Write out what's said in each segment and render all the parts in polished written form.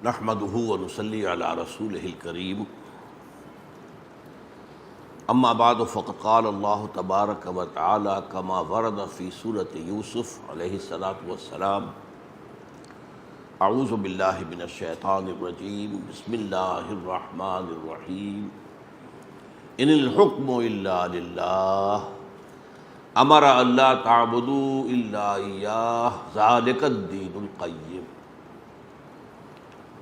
نحمده ونصلي على رسوله الكريم اما بعد فقد قال الله تبارك وتعالى كما ورد في سورة يوسف عليه الصلاة والسلام اعوذ بالله من الشيطان الرجيم بسم الله الرحمن الرحيم ان الحكم الا لله امر ان لا تعبدوا الا اياه ذلك الدين القيم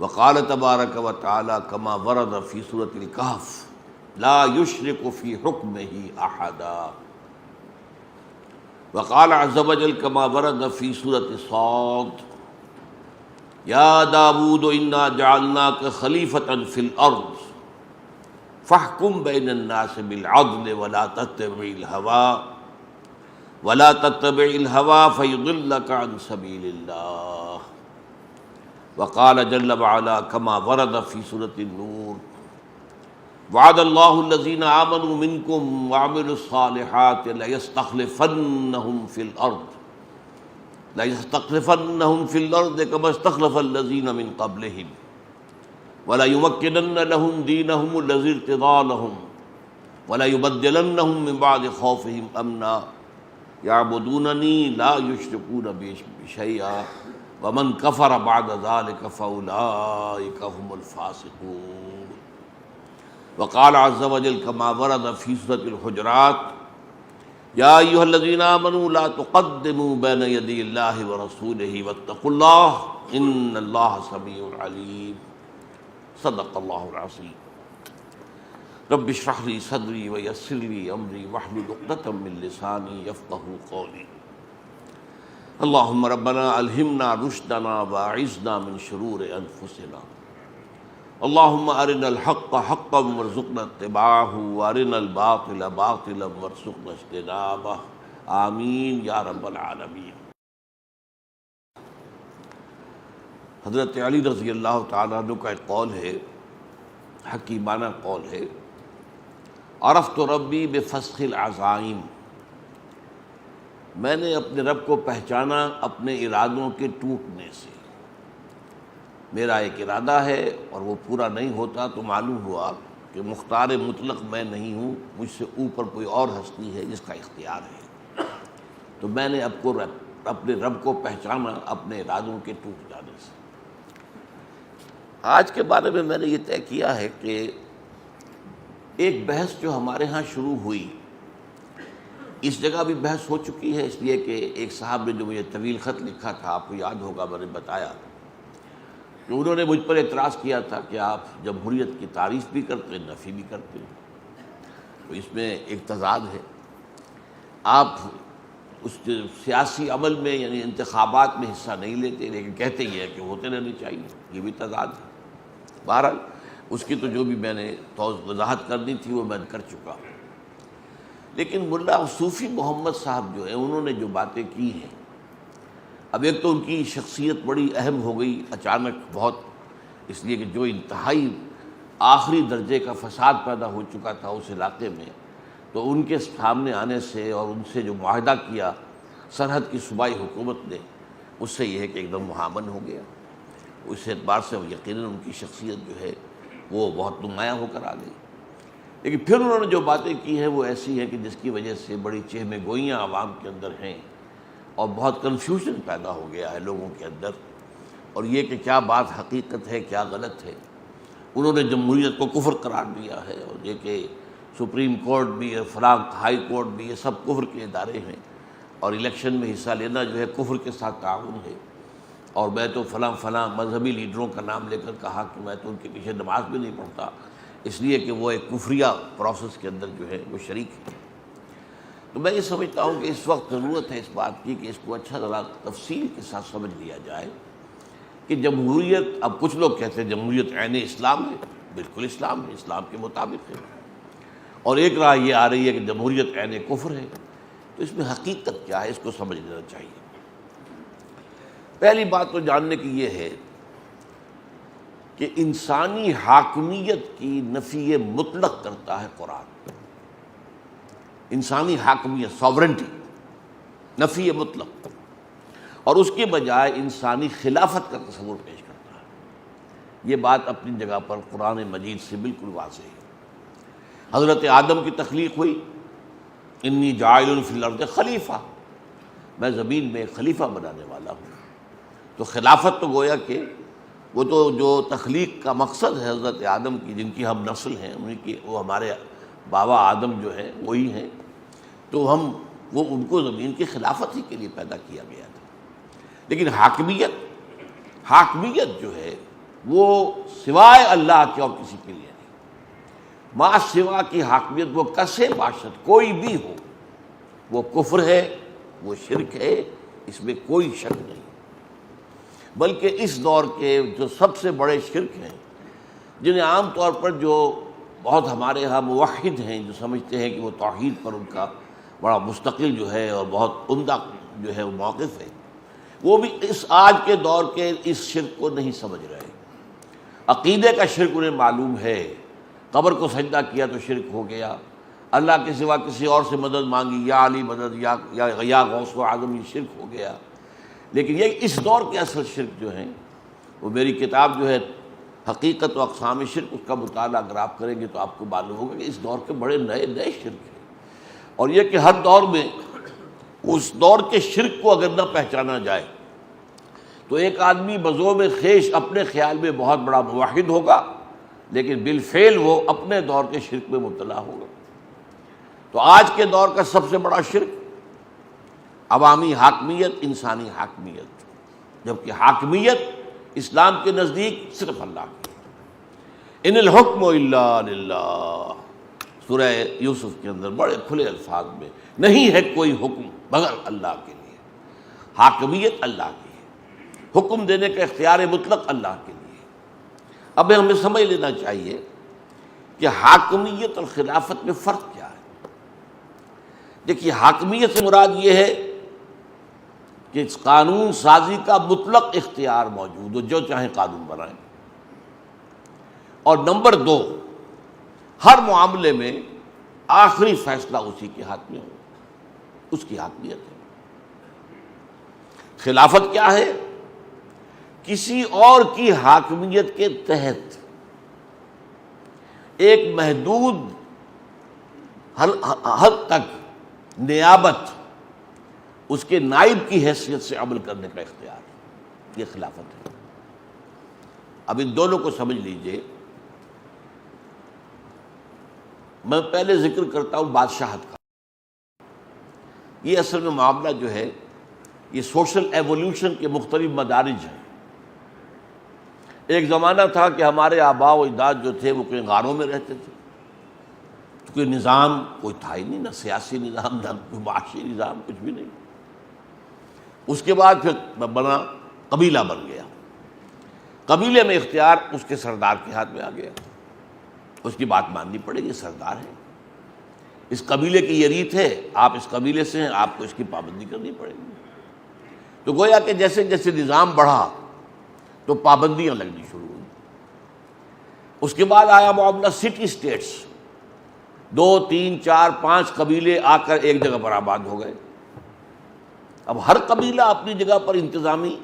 وقال تبارک و تعالی کما ورد فی سورۃ الکہف لا یشرک فی حکمہ احدا وقال عز وجل کما ورد فی سورۃ صاد یا داود انا جعلناک خلیفۃ فی الارض فاحکم بین الناس بالعدل ولا تتبع الہوی فیضلک عن سبیل اللہ وقال جل وعلا كما ورد في سورة النور وعد الله الذين آمنوا منكم وعملوا الصالحات ليستخلفنهم في الأرض كما استخلف الذين من قبلهم وليمكنن لهم دينهم الذي ارتضى لهم وليبدلنهم من بعد خوفهم أمنا يعبدونني لا يشركون بي شيئا ومن کفر بعد ذلك فاولئک هم الفاسقون وقال عز وجل كما ورد في سورة الحجرات یا ایھا الذین آمنوا لا تقدموا بین یدی اللہ ورسولہ واتقوا اللہ ان اللہ سمیع علیم صدق اللہ العظیم رب اشرح لی صدری ویسر لی امری واحلل عقدۃ من لسانی یفقہوا قولی اللہم ربنا الہمنا رشدنا واعذنا من شرور انفسنا اللہم ارنا الحق حقا وارزقنا اتباعہ وارنا الباطل باطلا وارزقنا اجتنابہ آمین یا رب العالمین۔ حضرت علی رضی اللہ تعالیٰ عنہ کا ایک قول ہے، حکیمانہ قول ہے، عرفت ربی بفسخ العزائم، میں نے اپنے رب کو پہچانا اپنے ارادوں کے ٹوٹنے سے۔ میرا ایک ارادہ ہے اور وہ پورا نہیں ہوتا تو معلوم ہوا کہ مختار مطلق میں نہیں ہوں، مجھ سے اوپر کوئی اور ہستی ہے جس کا اختیار ہے۔ تو میں نے اپنے رب کو پہچانا اپنے ارادوں کے ٹوٹ جانے سے۔ آج کے بارے میں نے یہ طے کیا ہے کہ ایک بحث جو ہمارے ہاں شروع ہوئی، اس جگہ بھی بحث ہو چکی ہے، اس لیے کہ ایک صاحب نے جو مجھے طویل خط لکھا تھا، آپ کو یاد ہوگا میں نے بتایا کہ انہوں نے مجھ پر اعتراض کیا تھا کہ آپ جمہوریت کی تعریف بھی کرتے ہیں، نفی بھی کرتے ہیں، تو اس میں ایک تضاد ہے۔ آپ اس سیاسی عمل میں یعنی انتخابات میں حصہ نہیں لیتے، لیکن کہتے یہ ہے کہ ہوتے رہنے چاہیے، یہ بھی تضاد ہے۔ بہرحال اس کی تو جو بھی میں نے وضاحت کرنی تھی وہ میں کر چکا ہوں۔ لیکن ملا صوفی محمد صاحب جو ہے انہوں نے جو باتیں کی ہیں، اب ایک تو ان کی شخصیت بڑی اہم ہو گئی اچانک بہت، اس لیے کہ جو انتہائی آخری درجے کا فساد پیدا ہو چکا تھا اس علاقے میں، تو ان کے سامنے آنے سے اور ان سے جو معاہدہ کیا سرحد کی صوبائی حکومت نے، اس سے یہ ہے کہ ایک دم مہامن ہو گیا۔ اس اعتبار سے یقیناً ان کی شخصیت جو ہے وہ بہت نمایاں ہو کر آ گئی۔ لیکن پھر انہوں نے جو باتیں کی ہیں وہ ایسی ہیں کہ جس کی وجہ سے بڑی چہمے گوئیاں عوام کے اندر ہیں اور بہت کنفیوژن پیدا ہو گیا ہے لوگوں کے اندر، اور یہ کہ کیا بات حقیقت ہے کیا غلط ہے۔ انہوں نے جمہوریت کو کفر قرار دیا ہے، اور یہ کہ سپریم کورٹ بھی ہے، فلاں ہائی کورٹ بھی، یہ سب کفر کے ادارے ہیں، اور الیکشن میں حصہ لینا جو ہے کفر کے ساتھ تعاون ہے۔ اور میں تو فلاں مذہبی لیڈروں کا نام لے کر کہا کہ میں تو ان کے پیچھے نماز بھی نہیں پڑھتا، اس لیے کہ وہ ایک کفریہ پروسیس کے اندر جو ہے وہ شریک ہے۔ تو میں یہ سمجھتا ہوں کہ اس وقت ضرورت ہے اس بات کی کہ اس کو اچھا ذرا تفصیل کے ساتھ سمجھ لیا جائے کہ جمہوریت، اب کچھ لوگ کہتے ہیں جمہوریت عین اسلام ہے، بالکل اسلام ہے، اسلام کے مطابق ہے، اور ایک رائے یہ آ رہی ہے کہ جمہوریت عین کفر ہے۔ تو اس میں حقیقت کیا ہے اس کو سمجھ لینا چاہیے۔ پہلی بات تو جاننے کی یہ ہے کہ انسانی حاکمیت کی نفی مطلق کرتا ہے قرآن۔ انسانی حاکمیت، ساورنٹی، نفی مطلق، اور اس کے بجائے انسانی خلافت کا تصور پیش کرتا ہے یہ بات اپنی جگہ پر قرآن مجید سے بالکل واضح ہے۔ حضرت آدم کی تخلیق ہوئی، انی جاعل فی الارض خلیفہ، میں زمین میں ایک خلیفہ بنانے والا ہوں۔ تو خلافت تو گویا کہ وہ تو جو تخلیق کا مقصد ہے حضرت آدم کی، جن کی ہم نسل ہیں، انہیں کی وہ ہمارے بابا آدم جو ہیں وہی ہیں، تو وہ ان کو زمین کی خلافت ہی کے لیے پیدا کیا گیا تھا۔ لیکن حاکمیت جو ہے وہ سوائے اللہ کے اور کسی کے لیے نہیں۔ ما سوا کی حاکمیت وہ کسے باشد کوئی بھی ہو، وہ کفر ہے، وہ شرک ہے، اس میں کوئی شک نہیں۔ بلکہ اس دور کے جو سب سے بڑے شرک ہیں، جنہیں عام طور پر جو بہت ہمارے ہاں موحد ہیں جو سمجھتے ہیں کہ وہ توحید پر ان کا بڑا مستقل جو ہے اور بہت عمدہ جو ہے وہ موقف ہے، وہ بھی اس آج کے دور کے اس شرک کو نہیں سمجھ رہے۔ عقیدے کا شرک انہیں معلوم ہے، قبر کو سجدہ کیا تو شرک ہو گیا، اللہ کے سوا کسی اور سے مدد مانگی، یا علی مدد، یا غوث و اعظم، یہ شرک ہو گیا۔ لیکن یہ اس دور کے اصل شرک جو ہیں، وہ میری کتاب جو ہے حقیقت و اقسام شرک، اس کا مطالعہ اگر آپ کریں گے تو آپ کو معلوم ہوگا کہ اس دور کے بڑے نئے شرک ہیں۔ اور یہ کہ ہر دور میں اس دور کے شرک کو اگر نہ پہچانا جائے تو ایک آدمی بذوق خیش اپنے خیال میں بہت بڑا موحد ہوگا، لیکن بالفعل وہ اپنے دور کے شرک میں مبتلا ہوگا۔ تو آج کے دور کا سب سے بڑا شرک عوامی حاکمیت، انسانی حاکمیت، جبکہ حاکمیت اسلام کے نزدیک صرف اللہ کی۔ ان الحکم الا للہ، سورہ یوسف کے اندر بڑے کھلے الفاظ میں، نہیں ہے کوئی حکم مگر اللہ کے لیے۔ حاکمیت اللہ کی ہے، حکم دینے کا اختیار مطلق اللہ کے لیے۔ اب ہمیں سمجھ لینا چاہیے کہ حاکمیت اور خلافت میں فرق کیا ہے۔ دیکھیے، حاکمیت سے مراد یہ ہے کہ قانون سازی کا مطلق اختیار موجود ہو، جو چاہیں قانون بنائیں۔ اور نمبر دو، ہر معاملے میں آخری فیصلہ اسی کے ہاتھ میں ہو، اس کی حاکمیت ہے۔ خلافت کیا ہے؟ کسی اور کی حاکمیت کے تحت ایک محدود حد تک نیابت، اس کے نائب کی حیثیت سے عمل کرنے کا اختیار، یہ خلافت ہے۔ اب ان دونوں کو سمجھ لیجئے۔ میں پہلے ذکر کرتا ہوں بادشاہت کا۔ یہ اصل میں معاملہ جو ہے یہ سوشل ایوولوشن کے مختلف مدارج ہیں۔ ایک زمانہ تھا کہ ہمارے آباء و اجداد جو تھے وہ کوئی غاروں میں رہتے تھے، تو کوئی نظام کوئی تھا ہی نہیں، نہ سیاسی نظام، نہ کوئی معاشی نظام، کچھ بھی نہیں۔ اس کے بعد پھر بنا قبیلہ بن گیا، قبیلے میں اختیار اس کے سردار کے ہاتھ میں آ گیا، اس کی بات ماننی پڑے گی، سردار ہے، اس قبیلے کی یہ ریت ہے، آپ اس قبیلے سے ہیں، آپ کو اس کی پابندی کرنی پڑے گی۔ تو گویا کہ جیسے جیسے نظام بڑھا تو پابندیاں لگنی شروع ہوئی۔ اس کے بعد آیا معاملہ سٹی اسٹیٹس، 2 3 4 5 قبیلے آ کر ایک جگہ پر آباد ہو گئے۔ اب ہر قبیلہ اپنی جگہ پر انتظامی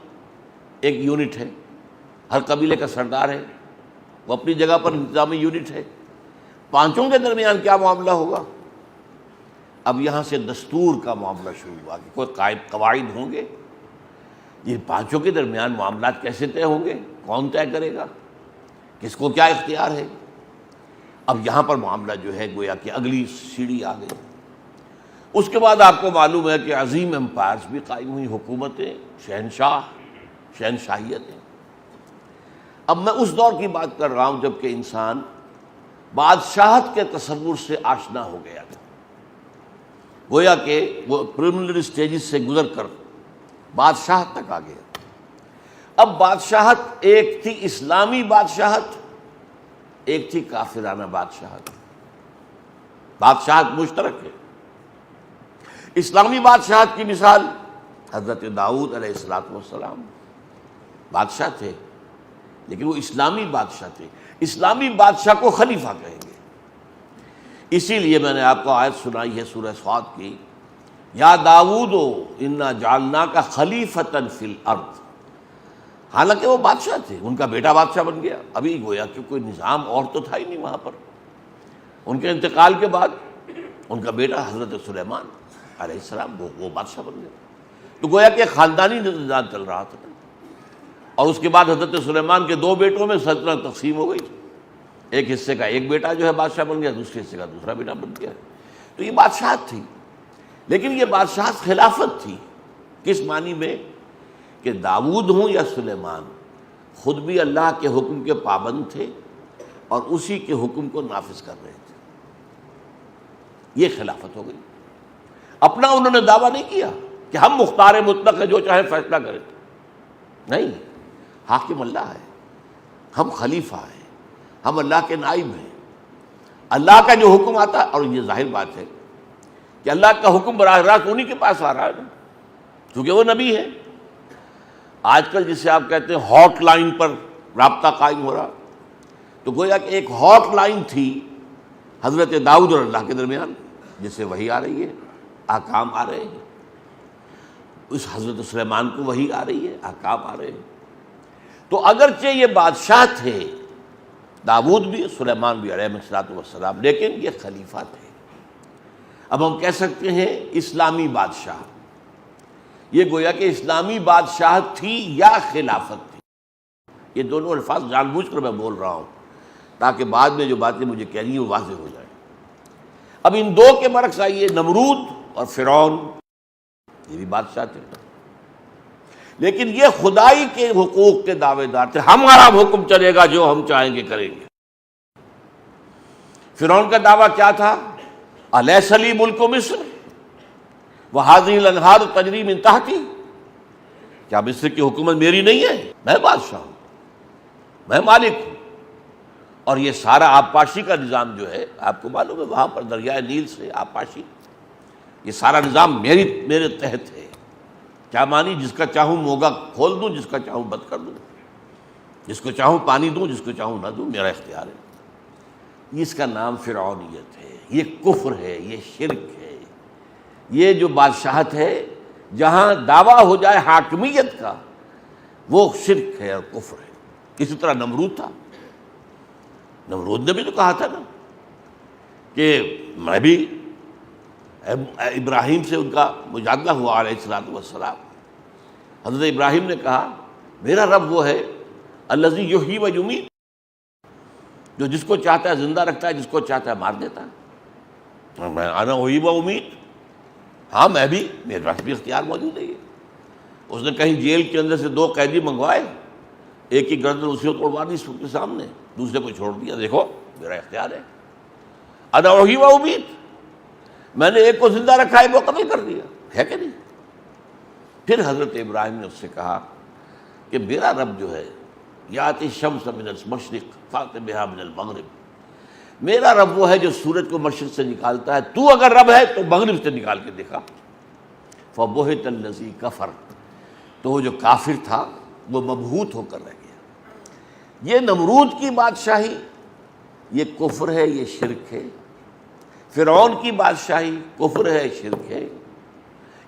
ایک یونٹ ہے، ہر قبیلے کا سردار ہے، وہ اپنی جگہ پر انتظامی یونٹ ہے۔ پانچوں کے درمیان کیا معاملہ ہوگا؟ اب یہاں سے دستور کا معاملہ شروع ہوا کہ کوئی قواعد ہوں گے، یہ پانچوں کے درمیان معاملات کیسے طے ہوں گے، کون طے کرے گا، کس کو کیا اختیار ہے۔ اب یہاں پر معاملہ جو ہے گویا کہ اگلی سیڑھی آ گئی۔ اس کے بعد آپ کو معلوم ہے کہ عظیم امپائرز بھی قائم ہوئی، حکومتیں، شہنشاہیتیں۔ اب میں اس دور کی بات کر رہا ہوں جب کہ انسان بادشاہت کے تصور سے آشنا ہو گیا تھا، گویا کہ وہ پریلیمنری سٹیجز سے گزر کر بادشاہت تک آ گیا۔ اب بادشاہت ایک تھی اسلامی بادشاہت، ایک تھی کافرانہ بادشاہت۔ بادشاہت مشترک ہے۔ اسلامی بادشاہت کی مثال حضرت داؤد علیہ السلام بادشاہ تھے، لیکن وہ اسلامی بادشاہ تھے۔ اسلامی بادشاہ کو خلیفہ کہیں گے۔ اسی لیے میں نے آپ کو آیت سنائی ہے سورہ صاد کی، یا داؤد انا جعلناک خلیفۃ فی الارض، حالانکہ وہ بادشاہ تھے، ان کا بیٹا بادشاہ بن گیا، ابھی گویا کہ کوئی نظام اور تو تھا ہی نہیں وہاں پر۔ ان کے انتقال کے بعد ان کا بیٹا حضرت سلیمان علیہ السلام وہ بادشاہ بن گیا، تو گویا کہ خاندانی نظام چل رہا تھا۔ اور اس کے بعد حضرت سلیمان کے دو بیٹوں میں سلطنت تقسیم ہو گئی، ایک حصے کا ایک بیٹا جو ہے بادشاہ بن گیا، دوسرے حصے کا دوسرا بیٹا بن گیا۔ تو یہ بادشاہت تھی، لیکن یہ بادشاہت خلافت تھی۔ کس معنی میں؟ کہ داؤد ہوں یا سلیمان، خود بھی اللہ کے حکم کے پابند تھے اور اسی کے حکم کو نافذ کر رہے تھے، یہ خلافت ہو گئی۔ اپنا انہوں نے دعویٰ نہیں کیا کہ ہم مختار مطلق ہیں، جو چاہے فیصلہ کریں، نہیں، حاکم اللہ ہے، ہم خلیفہ ہیں، ہم اللہ کے نائب ہیں۔ اللہ کا جو حکم آتا ہے، اور یہ ظاہر بات ہے کہ اللہ کا حکم براہ راست انہی کے پاس آ رہا ہے نا، کیونکہ وہ نبی ہے۔ آج کل جسے آپ کہتے ہیں ہاٹ لائن پر رابطہ قائم ہو رہا، تو گویا کہ ایک ہاٹ لائن تھی حضرت داؤد اور اللہ کے درمیان، جس سے وحی آ رہی ہے، احکام آ رہے ہیں۔ اس حضرت سلیمان کو وحی آ رہی ہے، احکام آ رہے ہیں۔ تو اگرچہ یہ بادشاہ تھے، داؤد بھی سلیمان بھی علیہ السلام، لیکن یہ خلیفہ تھے۔ اب ہم کہہ سکتے ہیں اسلامی بادشاہ، یہ گویا کہ اسلامی بادشاہت تھی یا خلافت تھی۔ یہ دونوں الفاظ جان بوجھ کر میں بول رہا ہوں تاکہ بعد میں جو باتیں مجھے کہنی ہیں وہ واضح ہو جائیں۔ اب ان دو کے برعکس آئیے، نمرود اور فرعون، یہ بھی بادشاہ تھے، لیکن یہ خدائی کے حقوق کے دعوے دار تھے، ہمارا حکم چلے گا، جو ہم چاہیں گے کریں گے۔ فرعون کا دعویٰ کیا تھا؟ الیس لی ملک مصر وہذہ الانہار تجری من تحتی، کیا مصر کی حکومت میری نہیں ہے؟ میں بادشاہ ہوں، میں مالک ہوں، اور یہ سارا آبپاشی کا نظام جو ہے، آپ کو معلوم ہے وہاں پر دریائے نیل سے آبپاشی، یہ سارا نظام میرے تحت ہے۔ کیا مانی؟ جس کا چاہوں موگا کھول دوں، جس کا چاہوں بند کر دوں، جس کو چاہوں پانی دوں، جس کو چاہوں نہ دوں، میرا اختیار ہے۔ اس کا نام فرعونیت ہے، یہ کفر ہے، یہ شرک ہے۔ یہ جو بادشاہت ہے جہاں دعویٰ ہو جائے حاکمیت کا، وہ شرک ہے اور کفر ہے۔ اسی طرح نمرود تھا، نمرود نے بھی تو کہا تھا نا کہ میں بھی، ابراہیم سے ان کا مجادلہ ہوا علیہ السلام، حضرت ابراہیم نے کہا میرا رب وہ ہے الذی یحیی و یمیت، جو جس کو چاہتا ہے زندہ رکھتا ہے، جس کو چاہتا ہے مار دیتا ہے۔ میں انا احیی و امیت، ہاں میں بھی، میرے پاس بھی اختیار موجود ہے۔ اس نے کہیں جیل کے اندر سے دو قیدی منگوائے، ایک کی گردن اسی کو توڑوا دی سب کے سامنے، دوسرے کو چھوڑ دیا، دیکھو میرا اختیار ہے، انا احیی و امیت، میں نے ایک کو زندہ رکھا، ایک کو قتل کر دیا، ہے کہ نہیں؟ پھر حضرت ابراہیم نے اس سے کہا کہ میرا رب جو ہے یاتی الشمس من المشرق فأت بہا من المغرب، میرا رب وہ ہے جو سورج کو مشرق سے نکالتا ہے، تو اگر رب ہے تو مغرب سے نکال کے دکھا۔ فبہت الذی کفر، تو وہ جو کافر تھا وہ مبہوت ہو کر رہ گیا۔ یہ نمرود کی بادشاہی، یہ کفر ہے، یہ شرک ہے۔ فرعون کی بادشاہی کفر ہے، شرک ہے،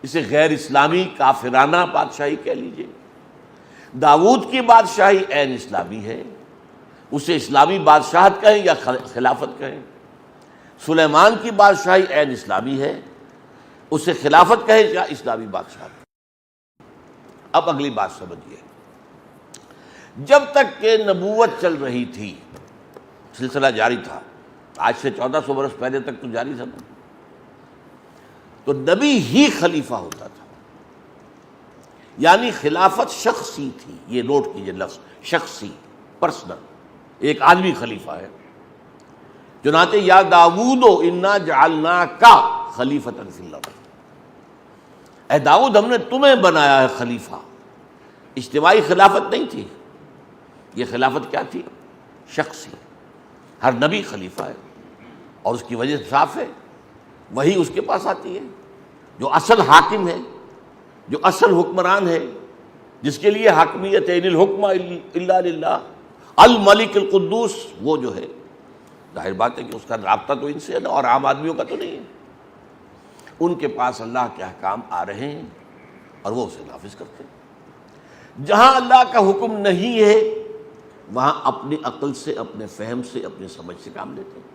اسے غیر اسلامی کافرانہ بادشاہی کہہ لیجئے۔ داؤد کی بادشاہی عین اسلامی ہے، اسے اسلامی بادشاہت کہیں یا خلافت کہیں۔ سلیمان کی بادشاہی عین اسلامی ہے، اسے خلافت کہیں یا اسلامی بادشاہت۔ اب اگلی بات سمجھیے، جب تک کہ نبوت چل رہی تھی، سلسلہ جاری تھا، آج سے 1400 برس پہلے تک تو جاری تھا نا، تو نبی ہی خلیفہ ہوتا تھا، یعنی خلافت شخصی تھی۔ یہ نوٹ کیجئے لفظ شخصی، پرسنل، ایک آدمی خلیفہ ہے۔ چنانچہ یا داؤد انا جعلناک خلیفۃ فی الارض، اے داؤد ہم نے تمہیں بنایا ہے خلیفہ۔ اجتماعی خلافت نہیں تھی، یہ خلافت کیا تھی؟ شخصی۔ ہر نبی خلیفہ ہے، اور اس کی وجہ صاف ہے، وہی اس کے پاس آتی ہے، جو اصل حاکم ہے، جو اصل حکمران ہے، جس کے لیے حاکمیت ان الحکم الا للہ الملک القدوس، وہ جو ہے، ظاہر بات ہے کہ اس کا رابطہ تو ان سے ہے نا، اور عام آدمیوں کا تو نہیں ہے۔ ان کے پاس اللہ کے احکام آ رہے ہیں اور وہ اسے نافذ کرتے ہیں۔ جہاں اللہ کا حکم نہیں ہے وہاں اپنی عقل سے، اپنے فہم سے، اپنی سمجھ سے کام لیتے ہیں۔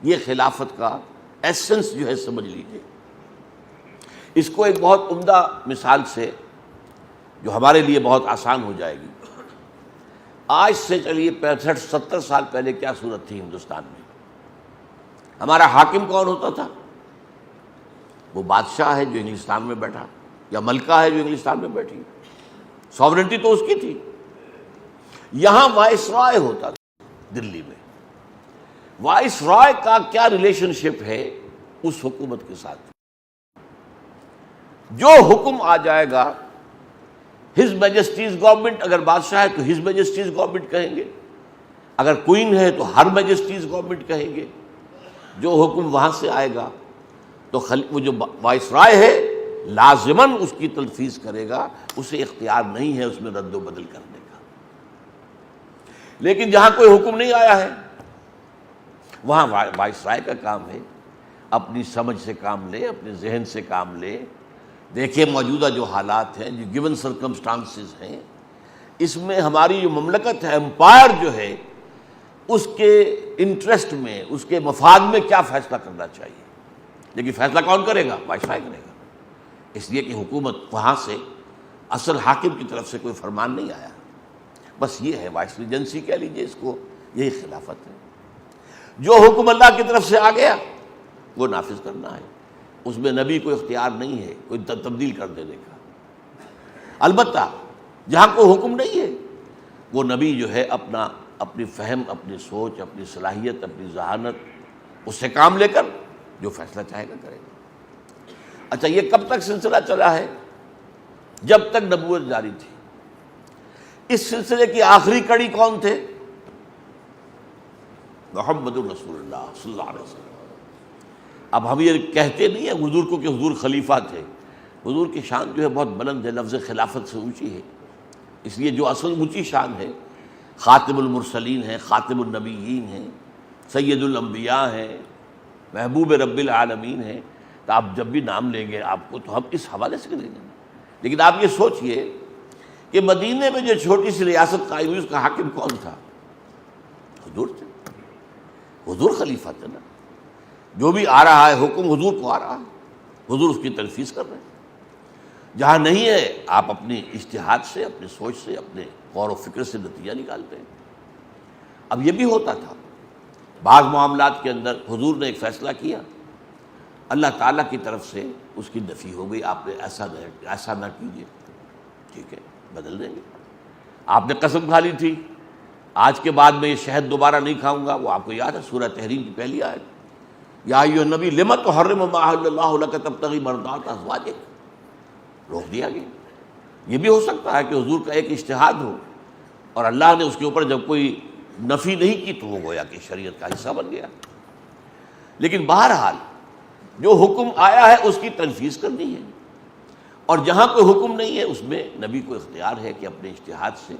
یہ خلافت کا ایسنس جو ہے سمجھ لیجیے۔ اس کو ایک بہت عمدہ مثال سے جو ہمارے لیے بہت آسان ہو جائے گی، آج سے چلیے 65-70 سال پہلے کیا صورت تھی ہندوستان میں؟ ہمارا حاکم کون ہوتا تھا؟ وہ بادشاہ ہے جو انگلستان میں بیٹھا، یا ملکہ ہے جو انگلستان میں بیٹھی، سوورنٹی تو اس کی تھی۔ یہاں وائس رائے ہوتا تھا دلی میں۔ وائس رائے کا کیا ریلیشن شپ ہے اس حکومت کے ساتھ؟ جو حکم آ جائے گا، ہز میجسٹیز گورنمنٹ، اگر بادشاہ ہے تو ہز میجسٹیز گورنمنٹ کہیں گے، اگر کوئین ہے تو ہر میجسٹیز گورنمنٹ کہیں گے۔ جو حکم وہاں سے آئے گا تو وہ جو وائس رائے ہے لازماً اس کی تنفیذ کرے گا، اسے اختیار نہیں ہے اس میں رد و بدل کرنے کا۔ لیکن جہاں کوئی حکم نہیں آیا ہے وہاں وائس رائے کا کام ہے اپنی سمجھ سے کام لے، اپنے ذہن سے کام لے، دیکھیں موجودہ جو حالات ہیں، جو گیون سرکمسٹانسز ہیں، اس میں ہماری جو مملکت ہے، امپائر جو ہے، اس کے انٹرسٹ میں، اس کے مفاد میں کیا فیصلہ کرنا چاہیے۔ لیکن فیصلہ کون کرے گا؟ وائس رائے کرے گا، اس لیے کہ حکومت وہاں سے اصل حاکم کی طرف سے کوئی فرمان نہیں آیا۔ بس یہ ہے وائس ریجنسی کہہ لیجیے اس کو، یہی خلافت ہے۔ جو حکم اللہ کی طرف سے آ گیا وہ نافذ کرنا ہے، اس میں نبی کو اختیار نہیں ہے کوئی تبدیل کر دینے کا۔ البتہ جہاں کوئی حکم نہیں ہے وہ نبی جو ہے اپنی فہم، اپنی سوچ، اپنی صلاحیت، اپنی ذہانت، اس سے کام لے کر جو فیصلہ چاہے گا کرے گا۔ اچھا، یہ کب تک سلسلہ چلا ہے؟ جب تک نبوت جاری تھی۔ اس سلسلے کی آخری کڑی کون تھے؟ محمد رسول اللہ صلی اللہ علیہ وسلم۔ اب ہم یہ کہتے نہیں ہیں حضور کو کہ حضور خلیفہ تھے، حضور کی شان جو ہے بہت بلند ہے، لفظ خلافت سے اونچی ہے، اس لیے جو اصل اونچی شان ہے، خاتم المرسلین ہیں، خاتم النبیین ہیں، سید الانبیاء ہیں، محبوب رب العالمین ہیں، تو آپ جب بھی نام لیں گے آپ کو تو ہم اس حوالے سے لیں گے۔ لیکن آپ یہ سوچئے کہ مدینے میں جو چھوٹی سی ریاست قائم ہوئی اس کا حاکم کون تھا؟ حضور تھے، حضور خلیفہ تھے نا۔ جو بھی آ رہا ہے حکم حضور کو آ رہا ہے، حضور اس کی تنفیذ کر رہے ہیں۔ جہاں نہیں ہے آپ اپنی اجتہاد سے، اپنی سوچ سے، اپنے غور و فکر سے نتیجہ نکالتے ہیں۔ اب یہ بھی ہوتا تھا بعض معاملات کے اندر حضور نے ایک فیصلہ کیا، اللہ تعالیٰ کی طرف سے اس کی نفی ہو گئی، آپ نے ایسا نہ کیجیے، ٹھیک ہے بدل دیں گے۔ آپ نے قسم کھا لی تھی آج کے بعد میں یہ شہد دوبارہ نہیں کھاؤں گا، وہ آپ کو یاد ہے سورہ تحریم کی پہلی آیت، یا ایھا النبی لم تحرم ما احل اللہ لک تبتغی مرضات ازواجک، روک دیا گیا۔ یہ بھی ہو سکتا ہے کہ حضور کا ایک اجتہاد ہو اور اللہ نے اس کے اوپر جب کوئی نفی نہیں کی تو وہ گویا کہ شریعت کا حصہ بن گیا۔ لیکن بہرحال جو حکم آیا ہے اس کی تنفیذ کرنی ہے، اور جہاں کوئی حکم نہیں ہے اس میں نبی کو اختیار ہے کہ اپنے اجتہاد سے،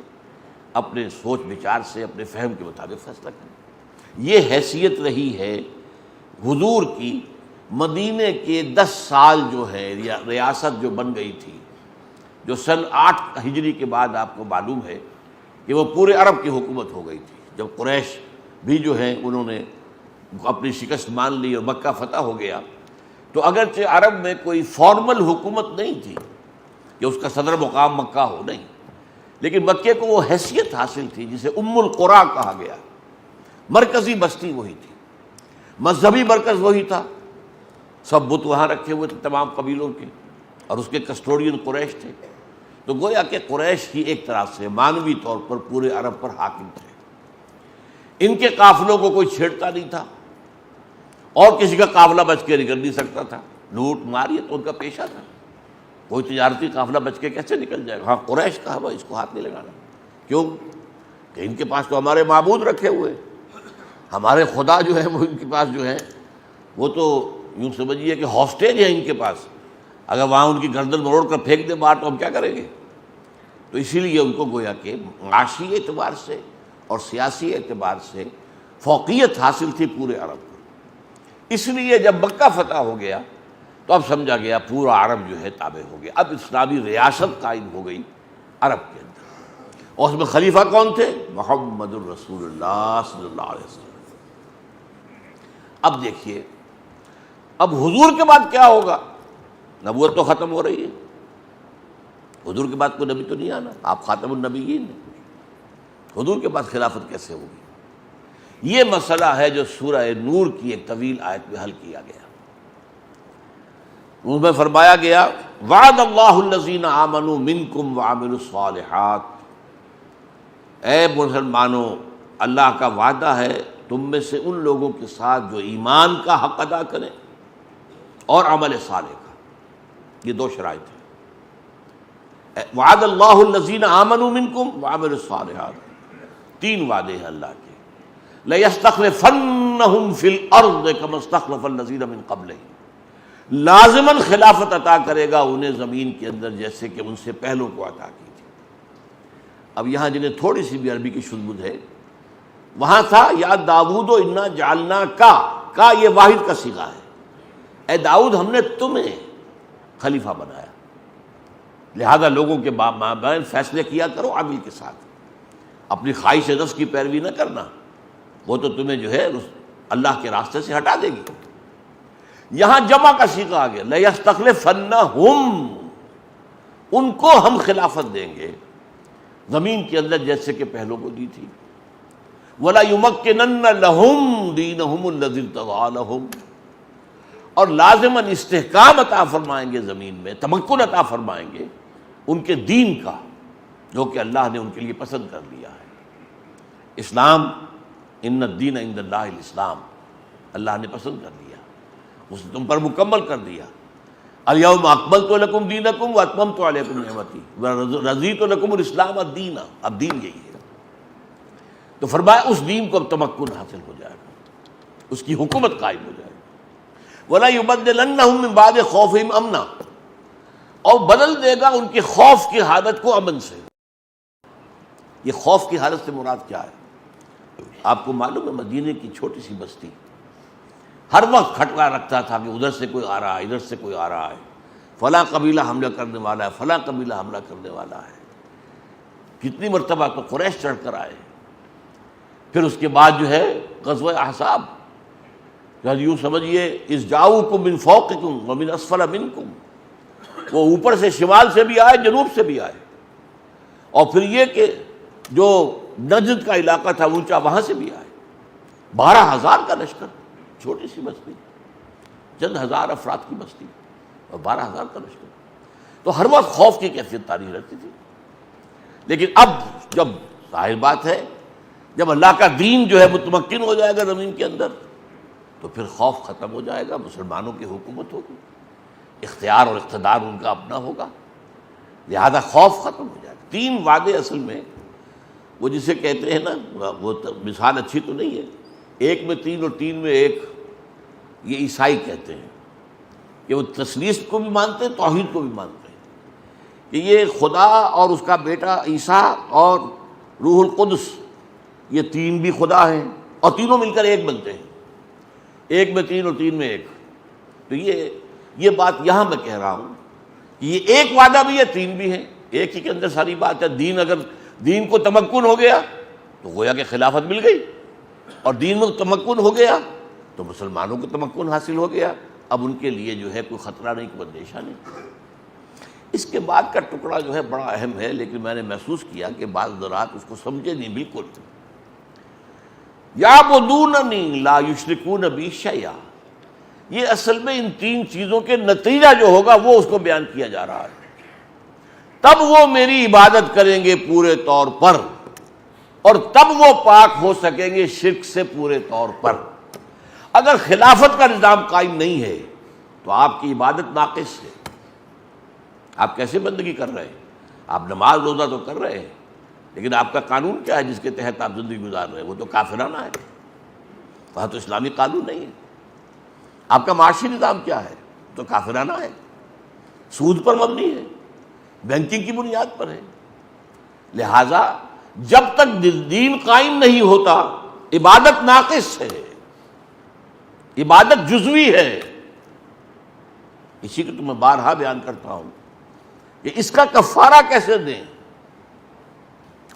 اپنے سوچ بچار سے، اپنے فہم کے مطابق فیصلہ کریں۔ یہ حیثیت رہی ہے حضور کی مدینے کے 10 سال جو ہے ریاست جو بن گئی تھی، جو سن 8 ہجری کے بعد آپ کو معلوم ہے کہ وہ پورے عرب کی حکومت ہو گئی تھی۔ جب قریش بھی جو ہیں انہوں نے اپنی شکست مان لی اور مکہ فتح ہو گیا، تو اگرچہ عرب میں کوئی فارمل حکومت نہیں تھی کہ اس کا صدر مقام مکہ ہو، نہیں، لیکن مکے کو وہ حیثیت حاصل تھی جسے ام القریٰ کہا گیا۔ مرکزی بستی وہی تھی، مذہبی مرکز وہی تھا، سب بت وہاں رکھے ہوئے تھے تمام قبیلوں کے، اور اس کے کسٹوڈین قریش تھے۔ تو گویا کہ قریش ہی ایک طرح سے معنوی طور پر پورے عرب پر حاکم تھے۔ ان کے قافلوں کو کوئی چھیڑتا نہیں تھا، اور کسی کا قافلہ بچ کے نکل نہیں سکتا تھا، لوٹ مار یہ تو ان کا پیشہ تھا۔ کوئی تجارتی قافلہ بچ کے کیسے نکل جائے گا؟ ہاں قریش کہا بھائی اس کو ہاتھ نہیں لگانا، کیوں کہ ان کے پاس تو ہمارے معبود رکھے ہوئے، ہمارے خدا جو ہے وہ ان کے پاس جو ہے وہ تو یوں سمجھیے کہ ہاسٹیج ہے ان کے پاس، اگر وہاں ان کی گردن مروڑ کر پھینک دے باہر تو ہم کیا کریں گے؟ تو اسی لیے ان کو گویا کہ معاشی اعتبار سے اور سیاسی اعتبار سے فوقیت حاصل تھی پورے عرب کو۔ اس لیے جب مکہ فتح ہو گیا تو اب سمجھا گیا پورا عرب جو ہے تابع ہو گیا، اب اسلامی ریاست قائم ہو گئی عرب کے اندر، اور اس میں خلیفہ کون تھے؟ محمد الرسول اللہ صلی اللہ علیہ وسلم۔ اب دیکھیے اب حضور کے بعد کیا ہوگا؟ نبوت تو ختم ہو رہی ہے، حضور کے بعد کوئی نبی تو نہیں آنا، آپ خاتم النبیین ہیں، حضور کے بعد خلافت کیسے ہوگی؟ یہ مسئلہ ہے جو سورہ نور کی ایک طویل آیت میں حل کیا گیا۔ اس میں فرمایا گیا وعد اللہ الذین آمنوا منکم وعملوا الصالحات، اے مسلمانوں اللہ کا وعدہ ہے تم میں سے ان لوگوں کے ساتھ جو ایمان کا حق ادا کریں اور عمل صالح کا۔ یہ دو شرائط ہیں، وعد اللہ الذین آمنوا منکم وعملوا الصالحات، تین وعدے ہیں اللہ کے۔ لَيَسْتَخْلِفَنَّهُمْ فِي الْأَرْضِ كَمَا اسْتَخْلَفَ الَّذِينَ مِن قَبْلِهِمْ، لازماً خلافت عطا کرے گا انہیں زمین کے اندر جیسے کہ ان سے پہلوں کو عطا کی تھی۔ اب یہاں جنہیں تھوڑی سی بھی عربی کی شذ ہے، وہاں تھا یا داؤد انا جعلنا کا یہ واحد کا صیغہ ہے، اے داؤد ہم نے تمہیں خلیفہ بنایا، لہذا لوگوں کے مابین فیصلے کیا کرو عدل کے ساتھ، اپنی خواہش نفس کی پیروی نہ کرنا، وہ تو تمہیں جو ہے اللہ کے راستے سے ہٹا دے گی۔ یہاں جمع کا صیغہ آ گیا، لَيَسْتَخْلِفَنَّهُمْ، ان کو ہم خلافت دیں گے زمین کے اندر جیسے کہ پہلوں کو دی تھی۔ وَلَا يُمَكِّنَنَّ لَهُمْ دِينَهُمُ الَّذِي ارْتَضَىٰ لَهُمْ، اور لازماً استحکام عطا فرمائیں گے زمین میں، تمکن عطا فرمائیں گے ان کے دین کا جو کہ اللہ نے ان کے لیے پسند کر لیا ہے۔ اسلام، ان الدین عند اللہ الاسلام، اللہ نے پسند کر لیا، اس نے تم پر مکمل کر دیا۔ الیوم اکملت لکم دینکم واتممت علیکم نعمتی ورضیت لکم الاسلام الدین، اب دین یہی ہے۔ تو فرمایا اس دین کو اب تمکن حاصل ہو جائے گا، اس کی حکومت قائم ہو جائے گی۔ وَلَا يُبَدِّلَنَّهُم مِّن بَعْدِ خَوْفِهِمْ أَمْنًا، اور بدل دے گا ان کے خوف کی حالت کو امن سے۔ یہ خوف کی حالت سے مراد کیا ہے؟ آپ کو معلوم ہے مدینے کی چھوٹی سی بستی ہر وقت کھٹکا رکھتا تھا کہ ادھر سے کوئی آ رہا ہے، ادھر سے کوئی آ رہا ہے، فلاں قبیلہ حملہ کرنے والا ہے، فلاں قبیلہ حملہ کرنے والا ہے۔ کتنی مرتبہ تو قریش چڑھ کر آئے، پھر اس کے بعد جو ہے غزوہ احزاب، یوں سمجھیے اذ جاؤکم من فوقکم ومن اسفل منکم، وہ اوپر سے شمال سے بھی آئے، جنوب سے بھی آئے، اور پھر یہ کہ جو نجد کا علاقہ تھا اونچا وہاں سے بھی آئے۔ 12,000 کا لشکر، چھوٹی سی بستی، چند ہزار افراد کی بستی اور 12,000 کا لشکر، تو ہر وقت خوف کی کیفیت طاری رہتی تھی۔ لیکن اب جب ظاہر بات ہے جب اللہ کا دین جو ہے متمکن ہو جائے گا زمین کے اندر تو پھر خوف ختم ہو جائے گا، مسلمانوں کی حکومت ہوگی، اختیار اور اقتدار ان کا اپنا ہوگا، لہذا خوف ختم ہو جائے گا۔ تین وعدے اصل میں وہ جسے کہتے ہیں نا، وہ مثال اچھی تو نہیں ہے، ایک میں تین اور تین میں ایک، یہ عیسائی کہتے ہیں کہ وہ تثلیث کو بھی مانتے ہیں، توحید کو بھی مانتے ہیں کہ یہ خدا اور اس کا بیٹا عیسیٰ اور روح القدس، یہ تین بھی خدا ہیں اور تینوں مل کر ایک بنتے ہیں، ایک میں تین اور تین میں ایک۔ تو یہ بات یہاں میں کہہ رہا ہوں کہ یہ ایک وعدہ بھی ہے، تین بھی ہیں، ایک ہی کے اندر ساری بات ہے۔ دین اگر دین کو تمکن ہو گیا تو گویا کہ خلافت مل گئی، اور دین میں تمکن ہو گیا تو مسلمانوں کو تمکن حاصل ہو گیا، اب ان کے لیے جو ہے کوئی خطرہ نہیں، کوئی اندیشہ نہیں۔ اس کے بعد کا ٹکڑا جو ہے بڑا اہم ہے، لیکن میں نے محسوس کیا کہ بعض حضرات اس کو سمجھے نہیں بالکل۔ یعبدوننی لا یشرکون بی شیئا، یہ اصل میں ان تین چیزوں کے نتیجہ جو ہوگا وہ اس کو بیان کیا جا رہا ہے۔ تب وہ میری عبادت کریں گے پورے طور پر، اور تب وہ پاک ہو سکیں گے شرک سے پورے طور پر۔ اگر خلافت کا نظام قائم نہیں ہے تو آپ کی عبادت ناقص ہے۔ آپ کیسے بندگی کر رہے ہیں؟ آپ نماز روزہ تو کر رہے ہیں، لیکن آپ کا قانون کیا ہے جس کے تحت آپ زندگی گزار رہے ہیں؟ وہ تو کافرانہ ہے، وہاں تو اسلامی قانون نہیں ہے۔ آپ کا معاشی نظام کیا ہے؟ تو کافرانہ ہے، سود پر مبنی ہے، بینکنگ کی بنیاد پر ہے۔ لہذا جب تک دین قائم نہیں ہوتا عبادت ناقص ہے، عبادت جزوی ہے۔ اسی کو تو میں بارہا بیان کرتا ہوں کہ اس کا کفارہ کیسے دیں؟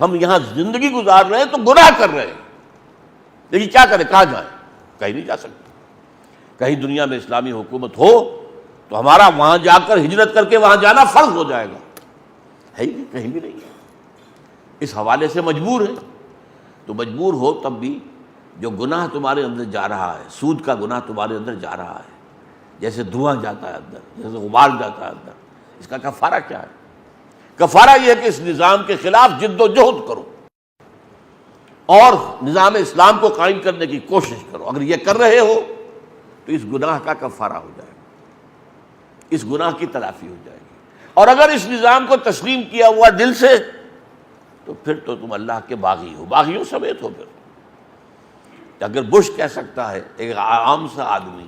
ہم یہاں زندگی گزار رہے ہیں تو گناہ کر رہے ہیں، لیکن کیا کریں، کہاں جائیں؟ کہیں نہیں جا سکتے۔ کہیں دنیا میں اسلامی حکومت ہو تو ہمارا وہاں جا کر ہجرت کر کے وہاں جانا فرض ہو جائے گا، ہے ہی نہیں، کہیں بھی نہیں ہے۔ اس حوالے سے مجبور ہے، تو مجبور ہو تب بھی جو گناہ تمہارے اندر جا رہا ہے، سود کا گناہ تمہارے اندر جا رہا ہے، جیسے دھواں جاتا ہے اندر، جیسے غبار جاتا ہے اندر، اس کا کفارہ کیا ہے؟ کفارہ یہ ہے کہ اس نظام کے خلاف جد و جہد کرو اور نظام اسلام کو قائم کرنے کی کوشش کرو۔ اگر یہ کر رہے ہو تو اس گناہ کا کفارہ ہو جائے گا، اس گناہ کی تلافی ہو جائے گی۔ اور اگر اس نظام کو تسلیم کیا ہوا دل سے تو پھر تو تم اللہ کے باغی ہو، باغیوں سمیت ہو۔ پھر اگر بش کہہ سکتا ہے، ایک عام سا آدمی،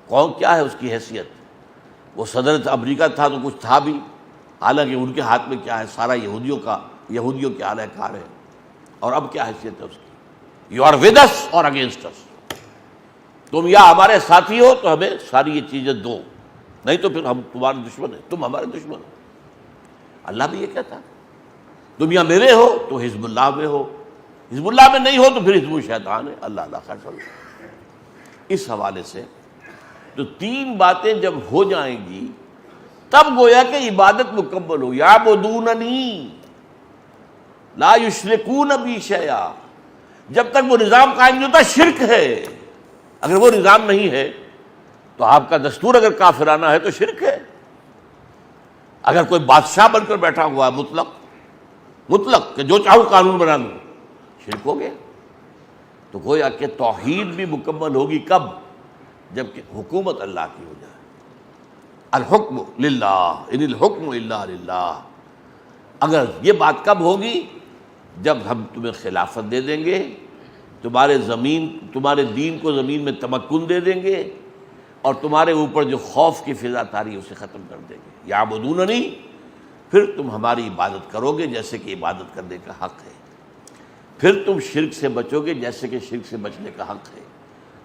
کون کیا ہے اس کی حیثیت، وہ صدر امریکہ تھا تو کچھ تھا بھی، حالانکہ ان کے ہاتھ میں کیا ہے، سارا یہودیوں کے اعلی کار ہے، اور اب کیا حیثیت ہے اس کی؟ یو آر ود اس اور اگینسٹ اس، تم یا ہمارے ساتھی ہو تو ہمیں ساری یہ چیزیں دو، نہیں تو پھر ہم تمہارے دشمن ہیں، تم ہمارے دشمن ہو۔ اللہ بھی یہ کہتا ہے تم یا میرے ہو تو حزب اللہ میں ہو، حزب اللہ میں نہیں ہو تو پھر حزب الشیطان ہے۔ اللہ اللہ خیر صلی۔ اس حوالے سے تو تین باتیں جب ہو جائیں گی تب گویا کہ عبادت مکمل ہو۔ یعبدوننی لا یشرکون بی شیئا، جب تک وہ نظام قائم نہیں ہوتا شرک ہے۔ اگر وہ نظام نہیں ہے تو آپ کا دستور اگر کافرانہ ہے تو شرک ہے۔ اگر کوئی بادشاہ بن کر بیٹھا ہوا ہے مطلق کہ جو چاہوں قانون بنا لوں، شرک ہو گیا۔ تو گویا کہ توحید بھی مکمل ہوگی کب؟ جبکہ حکومت اللہ کی ہو جائے۔ الحکم للہ ان الحکم الا للہ۔ اگر یہ بات کب ہوگی؟ جب ہم تمہیں خلافت دے دیں گے، تمہارے دین کو زمین میں تمکن دے دیں گے، اور تمہارے اوپر جو خوف کی فضا طاری اسے ختم کر دیں گے۔ یعبدوننی، پھر تم ہماری عبادت کرو گے جیسے کہ عبادت کرنے کا حق ہے، پھر تم شرک سے بچو گے جیسے کہ شرک سے بچنے کا حق ہے۔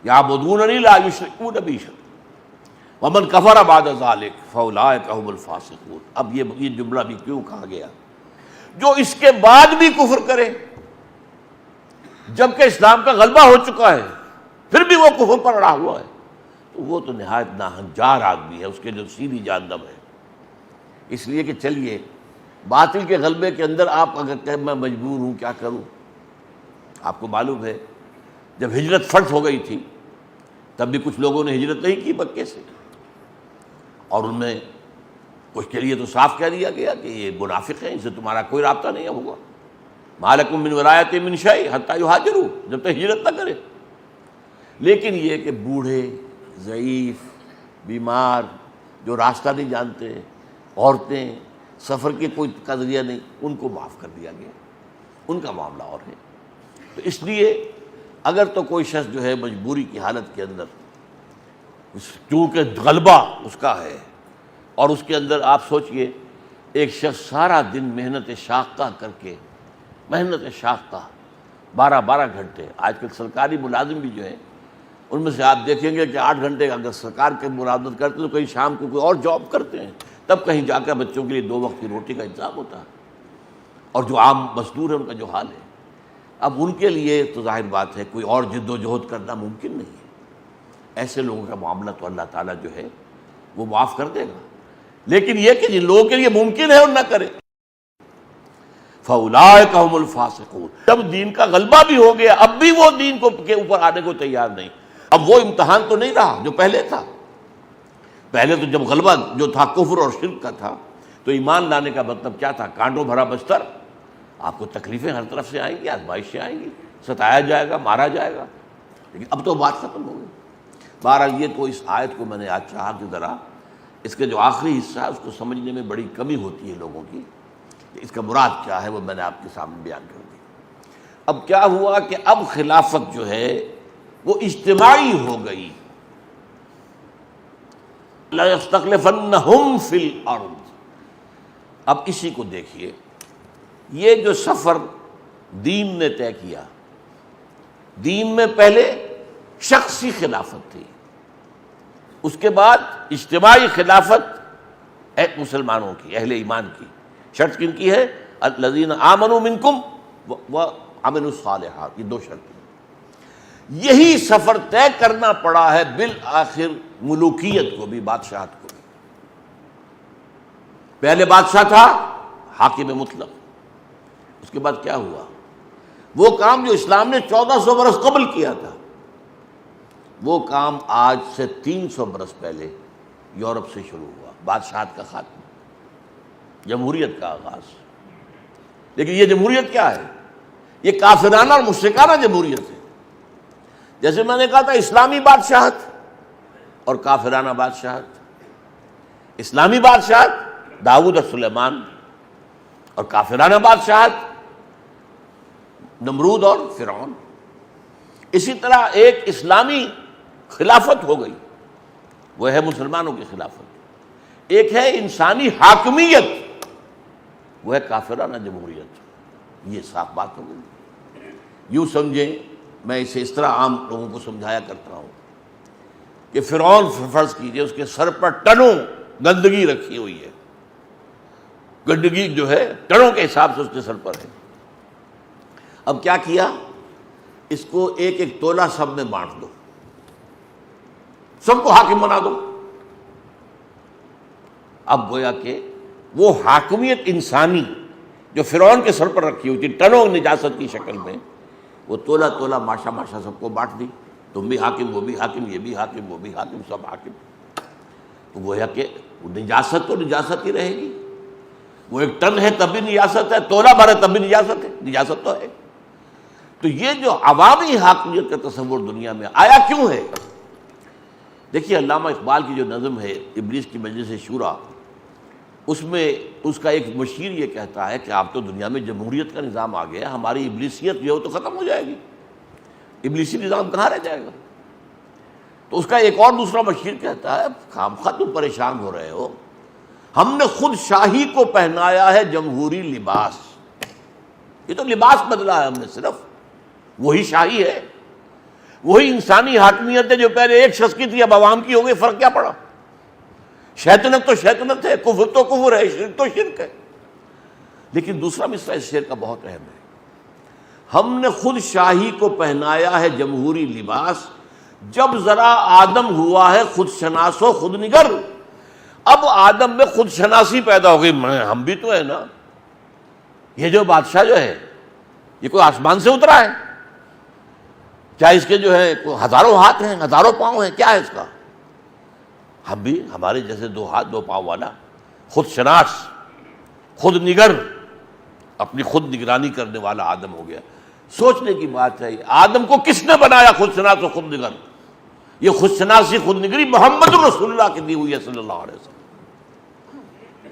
یعبدوننی لا یشرکون بی شیئا ومن کفر بعد ذلک فاولئک هم الفاسقون۔ اب یہ جملہ بھی کیوں کہا گیا؟ جو اس کے بعد بھی کفر کرے جبکہ اسلام کا غلبہ ہو چکا ہے، پھر بھی وہ کفر پر اڑا ہوا ہے، تو وہ تو نہایت ناہنجار آدمی ہے، اس کے جو سیدھی جہنم ہے۔ اس لیے کہ چلیے باطل کے غلبے کے اندر آپ اگر کہیں میں مجبور ہوں کیا کروں، آپ کو معلوم ہے جب ہجرت فرض ہو گئی تھی تب بھی کچھ لوگوں نے ہجرت نہیں کی مکے سے، اور ان میں کچھ کے لیے تو صاف کہہ دیا گیا کہ یہ منافق ہیں، ان سے تمہارا کوئی رابطہ نہیں ہوگا۔ ما لکم من ولایۃ من شیء حتی یہاجروا، جب تک ہجرت نہ کرے۔ لیکن یہ کہ بوڑھے، ضعیف، بیمار، جو راستہ نہیں جانتے، عورتیں، سفر کی کوئی قدریہ نہیں، ان کو معاف کر دیا گیا، ان کا معاملہ اور ہے۔ تو اس لیے اگر تو کوئی شخص جو ہے مجبوری کی حالت کے اندر، چونکہ غلبہ اس کا ہے، اور اس کے اندر آپ سوچئے ایک شخص سارا دن محنت شاقہ کر کے، محنت شاقہ 12 گھنٹے، آج کل سرکاری ملازم بھی جو ہیں ان میں سے آپ دیکھیں گے کہ 8 گھنٹے اگر سرکار کے ملازمت کرتے تو کہیں شام کو کوئی اور جاب کرتے ہیں، تب کہیں جا کر بچوں کے لیے 2 وقت کی روٹی کا انتظام ہوتا ہے، اور جو عام مزدور ہے ان کا جو حال ہے، اب ان کے لیے تو ظاہر بات ہے کوئی اور جد و جہد کرنا ممکن نہیں ہے۔ ایسے لوگوں کا معاملہ تو اللہ تعالیٰ جو ہے وہ معاف کر دے گا، لیکن یہ کہ جن لوگوں کے لیے ممکن ہے اور نہ کرے، فَأُولَٰئِکَ هُمُ الْفَاسِقُونَ۔ جب دین کا غلبہ بھی ہو گیا اب بھی وہ دین کے اوپر آنے کو تیار نہیں۔ اب وہ امتحان تو نہیں رہا جو پہلے تھا۔ پہلے تو جب غلبہ جو تھا کفر اور شرک کا تھا تو ایمان لانے کا مطلب کیا تھا؟ کانٹوں بھرا بستر، آپ کو تکلیفیں ہر طرف سے آئیں گی، آزمائشیں آئیں گی، ستایا جائے گا، مارا جائے گا، لیکن اب تو بات ختم ہو گئی۔ بہرحال یہ تو اس آیت کو میں نے آج چاہا کہ ذرا اس کے جو آخری حصہ ہے اس کو سمجھنے میں بڑی کمی ہوتی ہے لوگوں کی، کہ اس کا مراد کیا ہے وہ میں نے آپ کے سامنے بیان کر دی۔ اب کیا ہوا کہ اب خلافت جو ہے وہ اجتماعی ہو گئی۔ لَيَسْتَخْلِفَنَّهُمْ فِي الْأَرْضِ۔ اب اسی کو دیکھیے، یہ جو سفر دین نے طے کیا، دین میں پہلے شخصی خلافت تھی، اس کے بعد اجتماعی خلافت مسلمانوں کی، اہل ایمان کی۔ شرط کن کی ہے؟ الذین آمنوا منکم وعملوا الصالحات، یہ دو شرطیں۔ یہی سفر طے کرنا پڑا ہے بالآخر ملوکیت کو بھی، بادشاہت کو بھی۔ پہلے بادشاہ تھا حاکم مطلق، اس کے بعد کیا ہوا؟ وہ کام جو اسلام نے 1400 برس قبل کیا تھا، وہ کام آج سے 300 برس پہلے یورپ سے شروع ہوا، بادشاہت کا خاتمہ، جمہوریت کا آغاز۔ لیکن یہ جمہوریت کیا ہے؟ یہ کافرانہ اور مشرکانہ جمہوریت ہے۔ جیسے میں نے کہا تھا اسلامی بادشاہت اور کافرانہ بادشاہت، اسلامی بادشاہت داؤد اور سلیمان، اور کافرانہ بادشاہت نمرود اور فرعون۔ اسی طرح ایک اسلامی خلافت ہو گئی، وہ ہے مسلمانوں کی خلافت۔ ایک ہے انسانی حاکمیت، وہ ہے کافرانہ جمہوریت۔ یہ صاف بات ہو گئی۔ یوں سمجھیں، میں اسے اس طرح عام لوگوں کو سمجھایا کرتا ہوں کہ فرعون فرض کیجئے اس کے سر پر ٹنوں گندگی رکھی ہوئی ہے، گندگی جو ہے ٹنوں کے حساب سے اس کے سر پر ہے۔ اب کیا کیا؟ اس کو ایک ایک تولہ سب میں بانٹ دو، سب کو حاکم بنا دو۔ اب گویا کہ وہ حاکمیت انسانی جو فرعون کے سر پر رکھی ہوئی تھی ٹنوں نجاست کی شکل میں، وہ تولہ تولہ ماشا ماشا سب کو بانٹ دی۔ تم بھی حاکم، وہ بھی حاکم، یہ بھی حاکم، وہ بھی حاکم، سب حاکم۔ تو گویا کہ نجاست تو نجاست ہی رہے گی۔ وہ ایک ٹن ہے تب بھی نجاست ہے، تولہ بھر ہے تب بھی نجاست ہے، نجاست تو ہے۔ تو یہ جو عوامی حاکمیت کا تصور دنیا میں آیا کیوں ہے؟ دیکھیے علامہ اقبال کی جو نظم ہے ابلیس کی مجلس شورا، اس میں اس کا ایک مشیر یہ کہتا ہے کہ آپ تو دنیا میں جمہوریت کا نظام آ گیا، ہماری ابلیسیت جو ہے تو ختم ہو جائے گی، ابلیسی نظام کہاں رہ جائے گا؟ تو اس کا ایک اور دوسرا مشیر کہتا ہے خامخواہ تم پریشان ہو رہے ہو، ہم نے خود شاہی کو پہنایا ہے جمہوری لباس۔ یہ تو لباس بدلا ہے ہم نے، صرف وہی شاہی ہے، وہی انسانی حاکمیت ہے جو پہلے ایک شخص کی تھی اب عوام کی ہو گئی، فرق کیا پڑا؟ شیطنت تو شیطنت ہے، کفر تو کفر ہے، شرک تو شرک ہے۔ لیکن دوسرا مصرع اس شعر کا بہت اہم ہے، ہم نے خود شاہی کو پہنایا ہے جمہوری لباس، جب ذرا آدم ہوا ہے خود شناس و خود نگر۔ اب آدم میں خود شناسی پیدا ہو گئی، ہم بھی تو ہے نا، یہ جو بادشاہ جو ہے یہ کوئی آسمان سے اترا ہے؟ چاہے اس کے جو ہے ہزاروں ہاتھ ہیں، ہزاروں پاؤں ہیں، کیا ہے اس کا؟ ہم بھی ہمارے جیسے دو ہاتھ دو پاؤں والا، خود شناس خود نگر، اپنی خود نگرانی کرنے والا آدم ہو گیا۔ سوچنے کی بات ہے، آدم کو کس نے بنایا خود شناس و خود نگر؟ یہ خود شناسی خود نگری محمد رسول اللہ کی دی ہوئی ہے صلی اللہ علیہ وسلم۔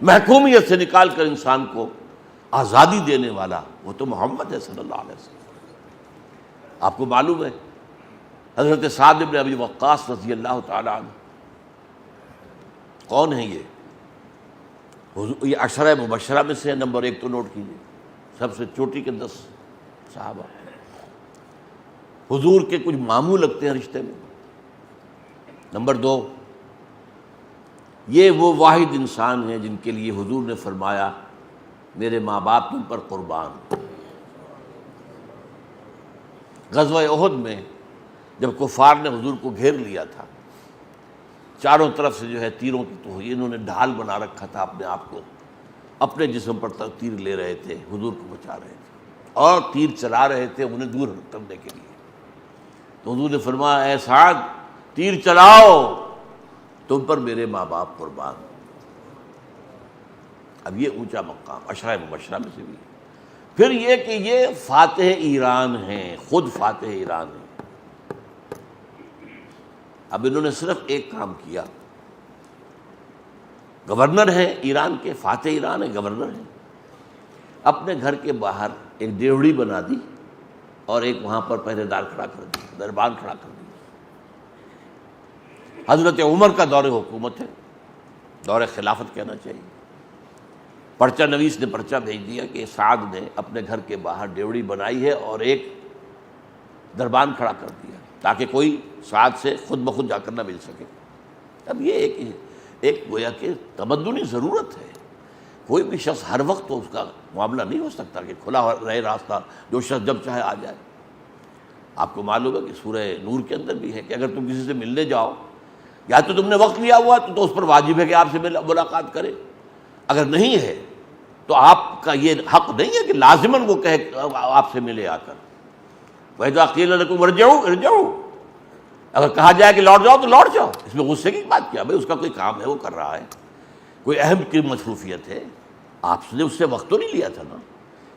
محکومیت سے نکال کر انسان کو آزادی دینے والا وہ تو محمد ہے صلی اللہ علیہ وسلم۔ آپ کو معلوم ہے حضرت سعد بن ابی وقاص رضی اللہ تعالی عنہ کون ہیں؟ یہ عشرہ مبشرہ میں سے نمبر 1 تو نوٹ کیجیے، سب سے چوٹی کے 10 صحابہ، حضور کے کچھ ماموں لگتے ہیں رشتے میں۔ نمبر 2، یہ وہ واحد انسان ہیں جن کے لیے حضور نے فرمایا میرے ماں باپ تم پر قربان۔ غزوہ احد میں جب کفار نے حضور کو گھیر لیا تھا، چاروں طرف سے جو ہے تیروں کی تو انہوں نے ڈھال بنا رکھا تھا اپنے آپ کو، اپنے جسم پر تیر لے رہے تھے، حضور کو بچا رہے تھے اور تیر چلا رہے تھے انہیں دور کرنے کے لیے۔ تو حضور نے فرمایا اے سعد تیر چلاؤ، تم پر میرے ماں باپ قربان۔ اب یہ اونچا مقام عشرہ مبشرہ میں سے بھی۔ پھر یہ کہ یہ فاتح ایران ہیں، خود فاتح ایران ہیں۔ اب انہوں نے صرف ایک کام کیا، گورنر ہیں ایران کے، فاتح ایران ہے، گورنر ہیں، اپنے گھر کے باہر ایک ڈیوڑی بنا دی اور ایک وہاں پر پہرے دار کھڑا کر دیا، دربان کھڑا کر دیا۔ حضرت عمر کا دور حکومت ہے، دور خلافت کہنا چاہیے۔ پرچہ نویس نے پرچہ بھیج دیا کہ سعد نے اپنے گھر کے باہر ڈیوڑی بنائی ہے اور ایک دربان کھڑا کر دیا تاکہ کوئی سعد سے خود بخود جا کر نہ مل سکے۔ اب یہ ایک گویا کہ تمدنی ضرورت ہے کوئی بھی شخص ہر وقت تو اس کا معاملہ نہیں ہو سکتا کہ کھلا رہے راستہ، جو شخص جب چاہے آ جائے۔ آپ کو معلوم ہے کہ سورہ نور کے اندر بھی ہے کہ اگر تم کسی سے ملنے جاؤ، یا تو تم نے وقت لیا ہوا تو اس پر واجب ہے کہ آپ سے ملاقات کرے، اگر نہیں ہے تو آپ کا یہ حق نہیں ہے کہ لازماً وہ کہے آپ سے ملے آ کر۔ وَإِذَا قِيلَ لَكُمْ ارْجِعُوا، اگر کہا جائے کہ لوٹ جاؤ تو لوٹ جاؤ، اس میں غصے کی بات کیا؟ بھائی اس کا کوئی کام ہے، وہ کر رہا ہے، کوئی اہم کی مصروفیت ہے، آپ نے اس سے وقت تو نہیں لیا تھا نا،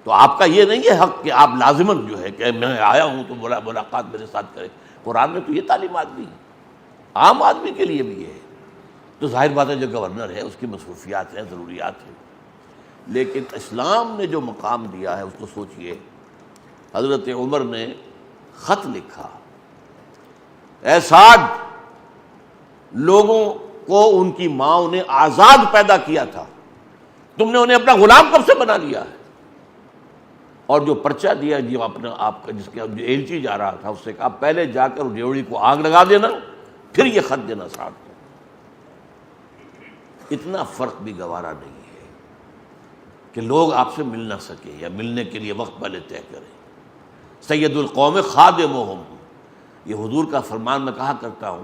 تو آپ کا یہ نہیں ہے حق کہ آپ لازماً جو ہے کہ میں آیا ہوں تو ملاقات میرے ساتھ کرے۔ قرآن نے تو یہ تعلیمات دی، عام آدمی کے لیے بھی یہ ہے۔ تو ظاہر بات ہے جو گورنر ہے اس کی مصروفیات ہیں، ضروریات ہیں، لیکن اسلام نے جو مقام دیا ہے اس کو سوچئے۔ حضرت عمر نے خط لکھا، اے سعد، لوگوں کو ان کی ماں نے آزاد پیدا کیا تھا، تم نے انہیں اپنا غلام کب سے بنا لیا ہے؟ اور جو پرچہ دیا جو اپنا آپ کا جس کے جو ایلچی جا رہا تھا اس سے کہا پہلے جا کر ڈیوڑی کو آگ لگا دینا، پھر یہ خط دینا سعد کو۔ اتنا فرق بھی گوارا نہیں ہے کہ لوگ آپ سے مل نہ سکے یا ملنے کے لیے وقت پہلے طے کریں۔ سید القوم خادمہم، یہ حضور کا فرمان میں کہا کرتا ہوں